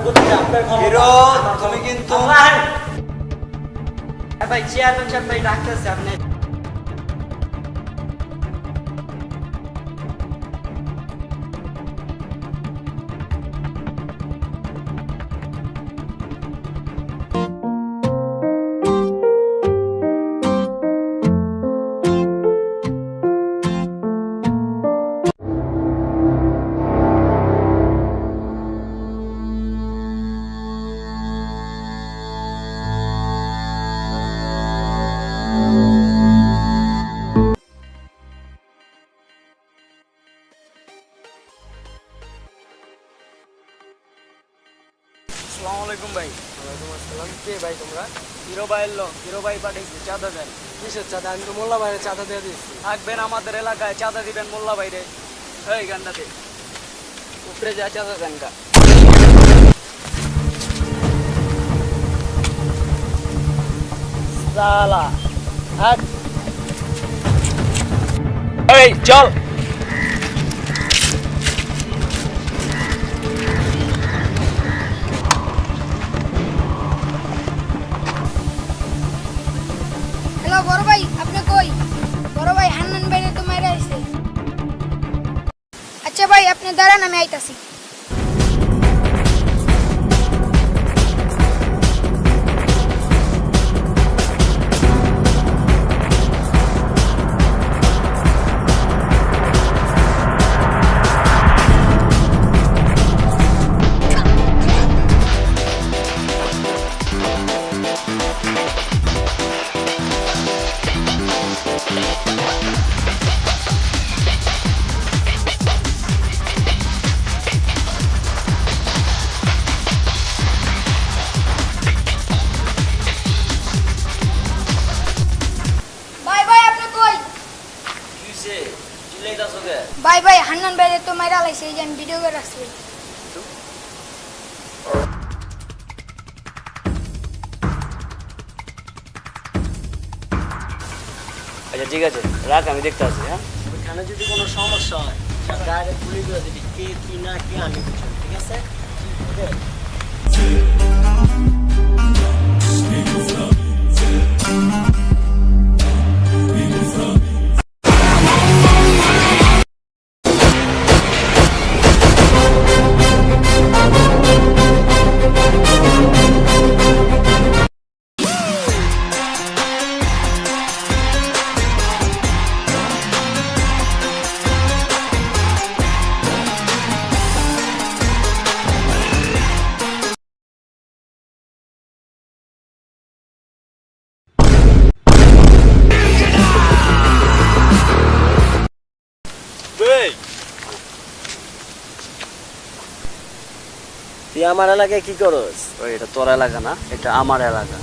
গতিতে আপনার হিরো তুমি কিন্তু ভাই চেয়ারম্যান সাহেব ভাই ডাকতেছে আপনি আসসালামু আলাইকুম ভাই। ওয়ালাইকুম আসসালাম। কে ভাই তোমরা? হিরো ভাই এলো, হিরো ভাই পাঠিয়েছি চাঁদা দেন। কিসের চাঁদা? আমি তো মোল্লা ভাইয়ের চাঁদা দিয়ে দিচ্ছি। থাকবেন আমাদের এলাকায়, চাঁদা দিবেন মোল্লা ভাইরে। এই গান্ডাতে উপরে যা চাঁদা দেন গা। সালা হাট। এই চল। হ্যালো বড় ভাই, আপনি কই? বড় ভাই হান্নান ভাইরে তো মাইরা আইছে। আচ্ছা ভাই আপনি দাঁড়ান, আমি আইতাছি। ভাই ভাই আপনি কই? কিসে চিল্লাইতাছ কে? ভাই ভাই হান্নান ভাইরে তো মাইরা লাইছে, এই যে আমি ভিডিও করে রাখছি। আচ্ছা ঠিক আছে, রাখ, আমি দেখতে আসি। হ্যাঁ ওইখানে যদি কোনো সমস্যা হয় ডাইরেক্ট গুলি করে দিবি, কে কি না কি আমি বুঝি, ঠিক আছে? তুই আমার এলাকায় কি করস? ওই এটা তোর এলাকা না, এটা আমার এলাকা।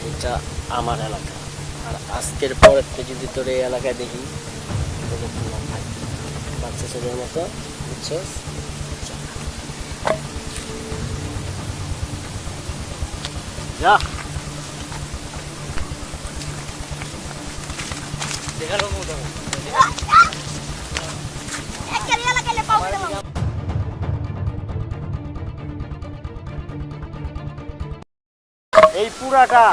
এটা আমার এলাকা, আর আজকের পরের থেকে যদি তোর এই এলাকায় দেখি তোকে পুরো ভাই বাচ্চা ছেলের মতো, বুঝছস? যা। দেখার মতো এই পুরাটা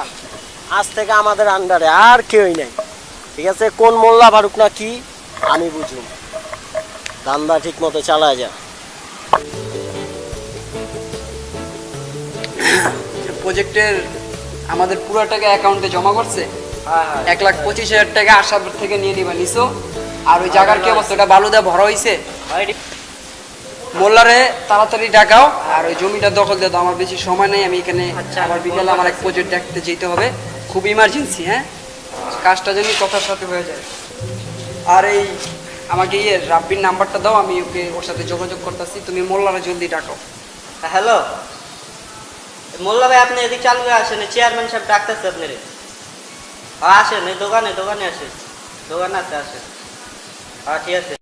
আজ থেকে আমাদের আন্ডারে, আর কেউই নাই, ঠিক আছে? কোন মোল্লা ফারুক না কি আমি বুঝুম, ধান্দা ঠিক মতো চালায় যা। প্রজেক্টের আমাদের পুরো টাকা অ্যাকাউন্টে জমা করছে 1,25,000 টাকা আসার থেকে নিয়ে নিবা নিছো। আর ওই জায়গার কি অবস্থা, ওটা বালু দিয়ে ভরা হয়েছে। মোল্লারে তাড়াতাড়ি ডাকাও, আর ওই জমিটা দখল দিয়ে দাও। আমার বেশি সময় নেই, আমি এখানে আবার বিকেলে আমার এক প্রজেক্ট দেখতে যেতে হবে, খুব ইমার্জেন্সি। হ্যাঁ, কাজটা যেন কথার সাথে হয়ে যায়। আর এই আমাকে রাব্বির নাম্বারটা দাও, আমি ওকে ওর সাথে যোগাযোগ করতেছি। তুমি মোল্লারে জলদি ডাকাও। হ্যালো মোল্লা ভাই, আপনি এদিকে চালু হয়ে আসেন, চেয়ারম্যান সাহেব ডাকতেছে আপনারে। আসেন, এই দোকানে দোকানে আসেন, দোকানে আছে, আসেন। হ্যাঁ ঠিক আছে।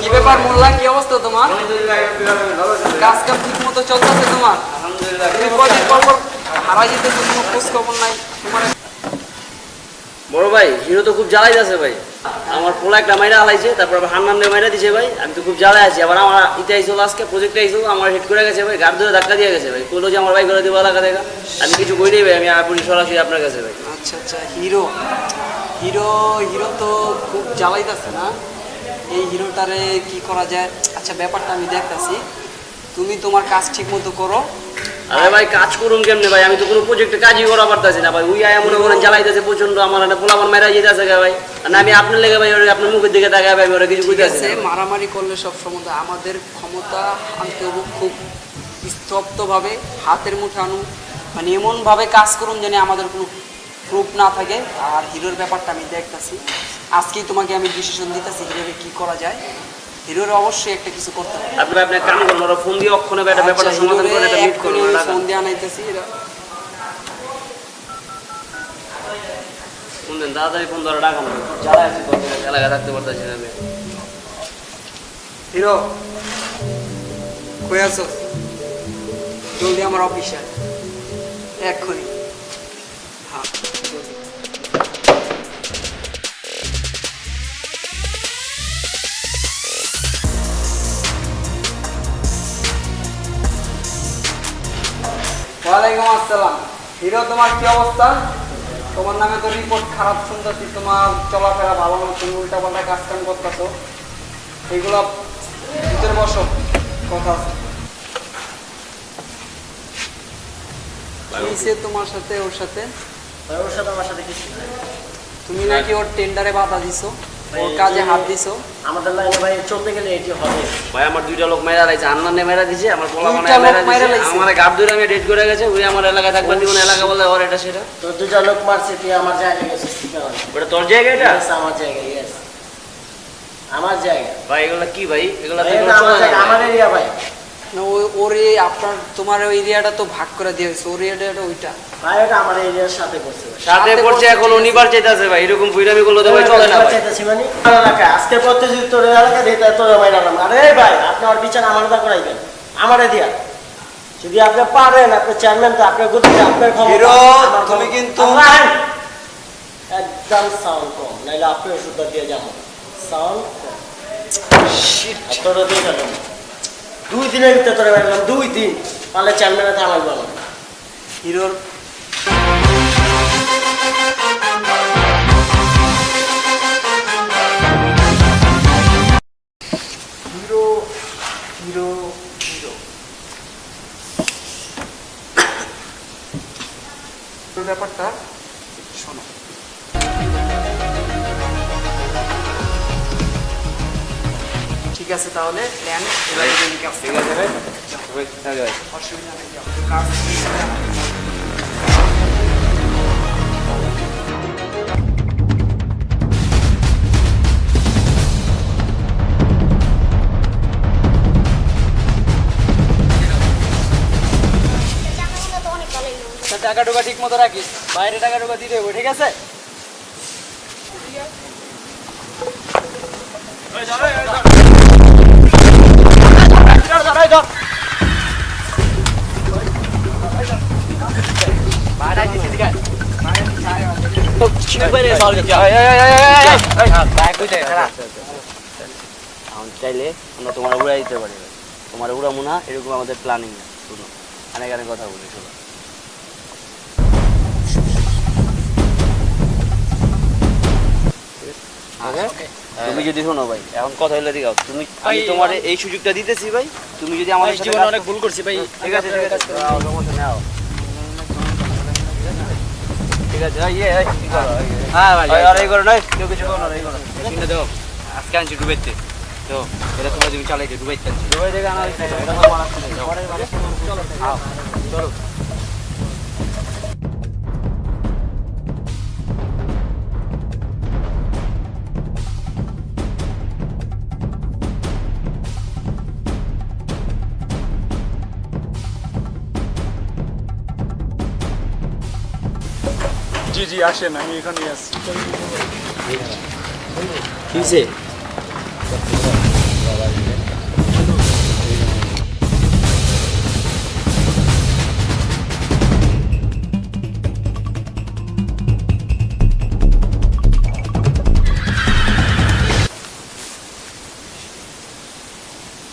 কি ব্যাপার মোল্লা, কি অবস্থা তোমার? কাজ কাম ঠিক মতো চলতেছে তোমার? আলহামদুলিল্লাহ। তুমি কদিন পর পর হারা যেতেছো, কোনো খোঁজ খবর নাই তোমার। বড় ভাই হিরো তো খুব জ্বালাই আছে ভাই, আমার পোলা একটা মাইরা হালাইছে, তারপর আবার হান্নানে মাইরা দিছে ভাই, আমি তো খুব জ্বালাই আছি। আবার আমার ইতে আইছিল আজকে প্রজেক্ট আইছিল, আমার হিট করে গেছে ভাই, গাড় ধরে ধাক্কা দিয়ে গেছে ভাই, কইলো যে আমার ভাই করে দেবো এলাকা থেকে। আমি কিছু কই নেই ভাই, আমি আপনি সরাসরি আপনার কাছে ভাই। আচ্ছা আচ্ছা, হিরো হিরো হিরো তো খুব জ্বালাইতেছে না, এই হিরোটারে কি করা যায়? আচ্ছা ব্যাপারটা আমি দেখতাছি, তুমি তোমার কাজ ঠিক মতো করো। আরে ভাই কাজ করুন কেমনে ভাই, আমি তো কোনো প্রজেক্টে কাজই করা পারতাছি না ভাই, ওই আয়া মনে করেন জ্বালাইতেছে প্রচন্ড, আমার একটা পোলা আমার মেরা যেতেছে ভাই, আর না আমি আপনার লেগে ভাই ওরে আপনার মুখের দিকে তাকায় ভাই, আমি ওরা কিছু ঠিক কইতাছি আছে, না। মারামারি করলে সব সময় আমাদের ক্ষমতা আনতে হবে খুব স্তব্ধভাবে, হাতের মুঠে আনুন, মানে এমনভাবে কাজ করুন যেন আমাদের কোনো প্রুফ না থাকে। আর হিরোর ব্যাপারটা আমি দেখতাছি, আজকেই তোমাকে আমি ডিসিশন দিতেছি হিরোরে কি করা যায়। হিরোর অবশ্যই একটা কিছু করতে হবে। আপনি ভাই আপনার কাম করুন, ওরা ফোন দিয়ে অক্ষণে ভাই একটা ব্যাপারটা সমাধান করে একটা মিট করুন। ফোন দিয়ে আনাইতেছি। ফোন দেন তাড়াতাড়ি, ফোন ধরে ডাকানো, জ্বালাই আছি কত এলাকা থাকতে পারতাছি না আমি। হিরো কই আছো? জলদি আমার অফিসে এক্ষুনি। হ্যাঁ ওয়ালাইকুম আসসালাম। হিরো তোমার কি অবস্থা? তোমার নামে তো রিপোর্ট খারাপ শুনতেছি, তোমার চলাফেরা ভালো না, তুমি উল্টাপাল্টা কাজ কাম করতেছো, এইগুলো ভিতরে বসো, কথা আছে। কিসে তোমার সাথে ওর সাথে? ভাই ওর সাথে আমার সাথে কিছু নাই। তুমি নাকি ওর টেন্ডারে বাধা দিছো, ওর কাজে হাত দিছো। আমাদের লাইনে ভাই চলতে গেলে এটি হবে। ভাই আমার দুইটা লোক মেরা লাইছে, হান্নানে মেরা দিছে, আমার পোলা মানে দুইটা লোক মেরা মাইরা দিছে, লাইছে? আমার গাড় ধরে আমি ডেট করে গেছে, ওই আমার এলাকায় থাকবার দিব না, এলাকা বলে ওর এটা সেটা। তো দুটা লোক মারছে, তুই আমার জায়গায় গেছিস ঠিক আছে? ওটা তোর জায়গা এটা? Yes, আমার জায়গা, yes. আমার জায়গা। ভাই এগুলা কি ভাই, এগুলা তো এটা এগুলা আমার চলে না জায়গা, ভাই। আমার এরিয়া ভাই। না ওরে আপনার তোমার ওই এরিয়াটা তো ভাগ করে দিয়ে হয়েছে, ওর এরিয়াটা ওইটা। ভাই এটা আমার এরিয়ার সাথে করছে ভাই। সাথে সাথে পড়ছে, এখন পড়ছে, উনিবার চাইতাছে ভাই, এরকম বুইরামি করলে তো ভাই চলে না ভাই। চাইতেছি মানে আমার এলাকায় আজকে পড়তে যদি তোর এলাকা দিতে তোর মাইরালাম। আরে ভাই আপনি আর বিচার আমার দা করাইবেন, আমারে দিয়া। যদি আপনি পারেন, আপনি চেয়ারম্যান, তো আপনার গতিতে আপনার ক্ষমতা। হিরো, আমার তুমি ক্ষমতা। কিন্তু- আপনি আহেন। একদম সাউন্ড কম, নাইলে আপনি ওষুধটা দিয়ে যাবো। সাউন্ড কম। আর তোরও দিয়ে যাবো। 2 দিনের ভিতরে তোরে মারলাম, 2 দিন। পারলে চেয়ারম্যানে থামাইবো আমার। হিরোর হিরো হিরো হিরো তোর ব্যাপারটা শোনো। ঠিক আছে, তাহলে প্ল্যান এবার ঠিক আছে ভাই, ভাই অসুবিধা নেই, কাজ জানাগুলো তো অনেক ভালোই না। তা টাকা টুকা ঠিক মতো রাখিস, বাইরে টাকা টুকা দিতে হবে, ঠিক আছে? চাইলে আমরা তোমার উড়াই দিতে পারি, তোমার উড়াবো না এরকম আমাদের প্ল্যানিং না। শুনো অনেক অনেক কথা বলি, শোনো। তুমি যদি শোনো ভাই, এখন কথা হইলে দিও, তুমি আমি তোমার এই সুযোগটা দিতেছি ভাই, তুমি যদি আমাদের সাথে জীবনে অনেক ভুল করছি ভাই। ঠিক আছে ঠিক আছে, নাও, সমস্যা নাও। ঠিক আছে কি করো? হ্যাঁ ভাই। আর এই করো না, কেউ কিছু করো না, এই করো। চিন্তা দাও, আজকে আনছি ডুবাইতে, তো এটা তোমার তুমি চালাইতে ডুবাইতে আনছি। ডুবাই থেকে আনা হয়েছে, এটা আমার মারা ছিল। চলো চলো। জি জি আসেন, আমি এখানেই আছি। কিসে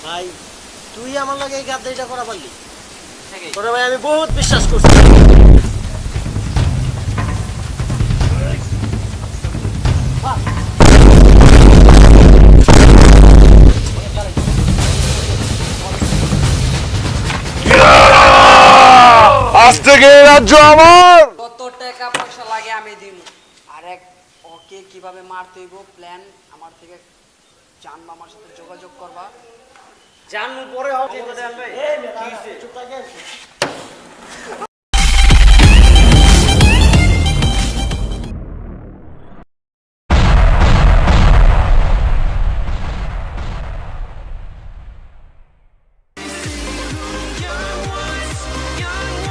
ভাই তুই আমার লাগে এই গাদ্দারিটা করা পারলি ঠিকই। তোরে ভাই আমি বহুত বিশ্বাস করছি। আজ থেকে এই রাজ্য আমার। কত টাকা পয়সা লাগে আমি দিব। আর এক ওকে কিভাবে মারতে হইব প্ল্যান আমার থেকে জানবা, আমার সাথে যোগাযোগ করবা। জানু পরে হবে। এই মেয়ে, চুপ থাকেন।